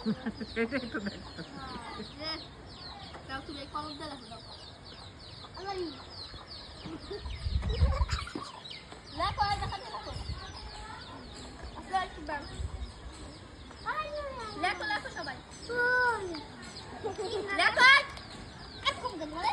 এটাই তো দেখো। দাও তুমি এই কলম দিয়ে লেখো দাও। লেখো আর দেখা লেখো। আসলে একটু ব্যাগ। লেখো লেখো সবাই। লেখো। একদম গলে।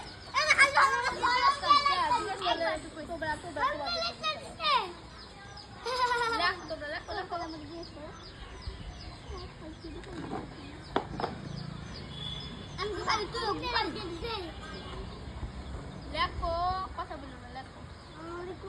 লেখো কথা বলবে লেখো লেখো